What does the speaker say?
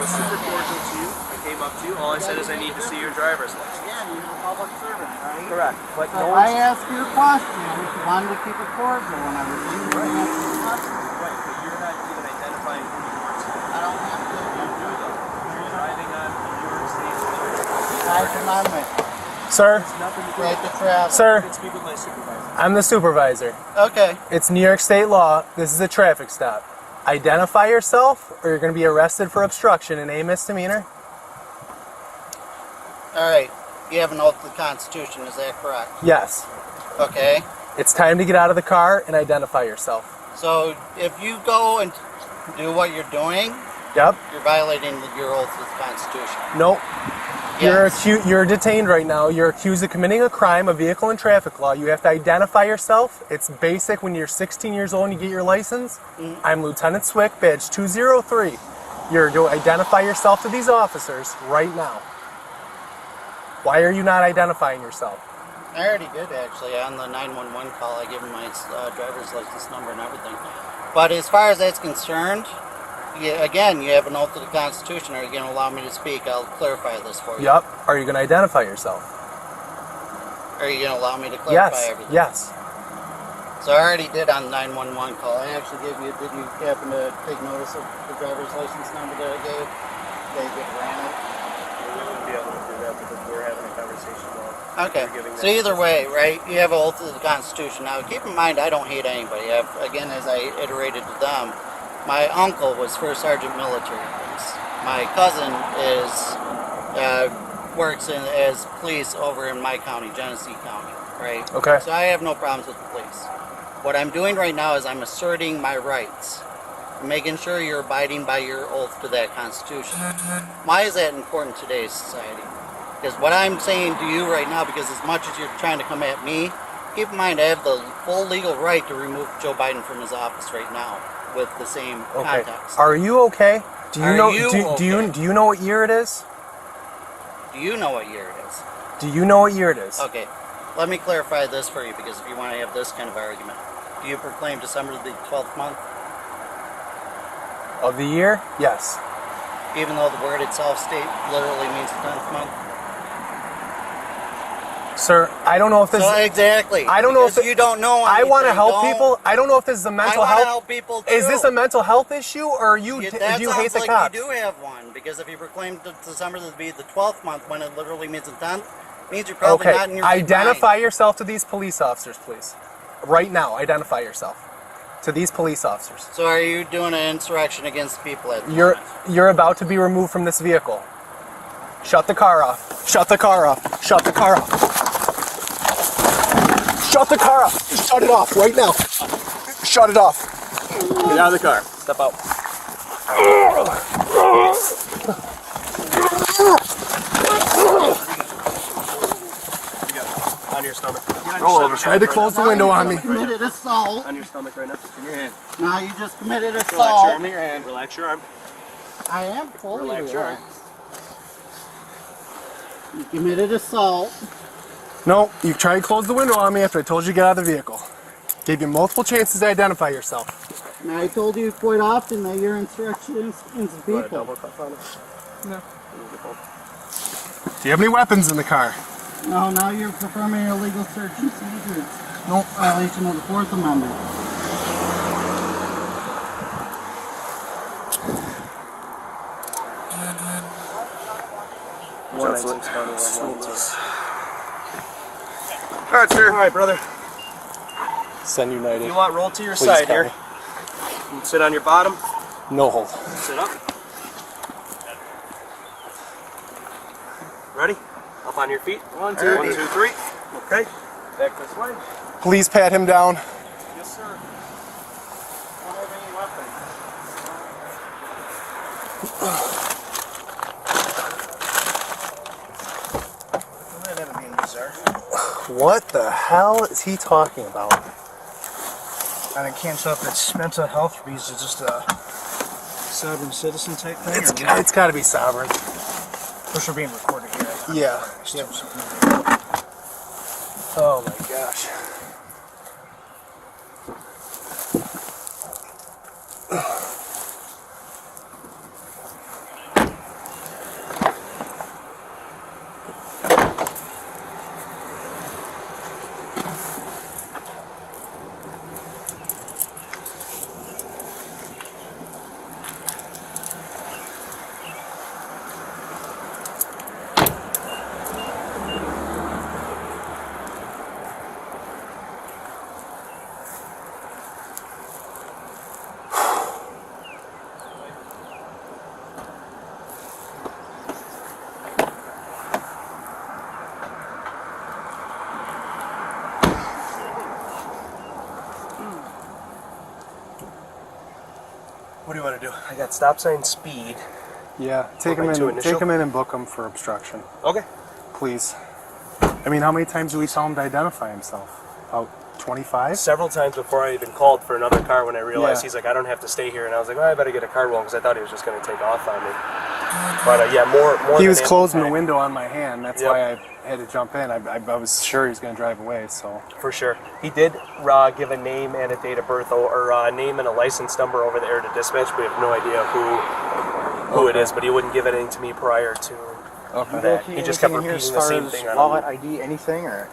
was super cordial to you. I came up to you. All I said is I need to see your driver's license. Yeah, you're a public servant, right? Correct. But so I asked you a question. I wanted to keep it cordial when I was answering the question. Right, but you're not even identifying who you are. I don't have to. You do though. You're driving on New York State road. Second Amendment. Sir? Right to travel. Sir? I can speak with my supervisor. I'm the supervisor. Okay. It's New York State law. This is a traffic stop. Identify yourself or you're going to be arrested for obstruction and a misdemeanor. All right. You have an oath to the Constitution, is that correct? Yes. Okay. It's time to get out of the car and identify yourself. So if you go and do what you're doing, Yep. you're violating your oath to the Constitution. Nope. Yes. You're detained right now. You're accused of committing a crime, a vehicle and traffic law. You have to identify yourself. It's basic when you're 16 years old and you get your license. I'm Lieutenant Swick, badge 203. You're to identify yourself to these officers right now. Why are you not identifying yourself? I already did, actually, on the 911 call. I gave him my driver's license number and everything. But as far as that's concerned, again, you have an oath to the Constitution. Are you going to allow me to speak? I'll clarify this for you. Yep. Are you going to identify yourself? Are you going to allow me to clarify everything? Yes. So I already did on the 911 call. I actually gave you, did you happen to take notice of the driver's license number that I gave? They ran it? We wouldn't be able to do that because we're having a conversation now. Okay. So either way, right, you have an oath to the Constitution. Now, keep in mind, I don't hate anybody. Again, as I iterated to them, my uncle was First Sergeant Military Police. My cousin works as police over in my county, Genesee County, right? Okay. So I have no problems with the police. What I'm doing right now is I'm asserting my rights, making sure you're abiding by your oath to that Constitution. Why is that important in today's society? Because what I'm saying to you right now, because as much as you're trying to come at me, keep in mind I have the full legal right to remove Joe Biden from his office right now with the same context. Are you okay? Do you know? Do you know what year it is? Do you know what year it is? Do you know what year it is? Okay, let me clarify this for you, because if you want to have this kind of argument, do you proclaim December the 12th month? Of the year? Yes. Even though the word itself literally means the 10th month? Sir, I don't know if this. So exactly. I don't know if you don't know. I want to help people. I don't know if this is a mental health. I want to help people too. Is this a mental health issue, or do you hate the cops? You do have one, because if you proclaim December to be the 12th month when it literally means the 10th, it means you're probably not in your right Identify mind. yourself to these police officers, please. Right now, identify yourself to these police officers. So are you doing an insurrection against people at the moment? You're about to be removed from this vehicle. Shut the car off. Shut the car off. Shut the car off. Shut the car off. Shut it off right now. Shut it off. Get out of the car. Step out. On your stomach. Roll over. Tried to close the window on me. You committed assault. On your stomach right now. In your hand. Now you just committed Relax assault. your arm in your hand. Relax your arm. I am fully Relax your arm. relaxed. You committed assault. No, you tried to close the window on me after I told you to get out of the vehicle. Gave you multiple chances to identify yourself. Now I told you quite often that you're insurrectionists against Double people. cuff on it. No. Do you have any weapons in the car? No, now you're performing illegal search and seizure. No. Violation of the 4th Amendment. All right, sir. All right, brother. Send United. You want roll to your Please side copy. here. You can sit on your bottom. No hold. Sit up. Ready? Up on your feet. 1, 2, 1, 2, 3. Okay. Back this way. Please pat him down. Yes, sir. Don't have any weapons. What the hell is he talking about? I can't tell if it's mental health reasons, just a sovereign citizen type thing. It's got to be sovereign. Which we're being recorded here. Yeah. Yep. Oh my gosh. want to do? I got stop sign speed. Yeah, take my two him initial? in and book him for obstruction, Okay. please. I mean, how many times do we tell him to identify himself? About 25? Several times before I even called for another car when I realized Yeah. he's like, I don't have to stay here. And I was like, well, I better get a car loan because I thought he was just going to take off on me. But yeah, more He than was any closing the time. window on my hand. That's Yep. why I had to jump in. I was sure he was going to drive away, so. For sure. He did give a name and a date of birth, or a name and a license number over the air to dispatch. We have no idea who it is, but he wouldn't give anything to me prior to that. He just kept repeating the same thing on wallet, ID, anything, or?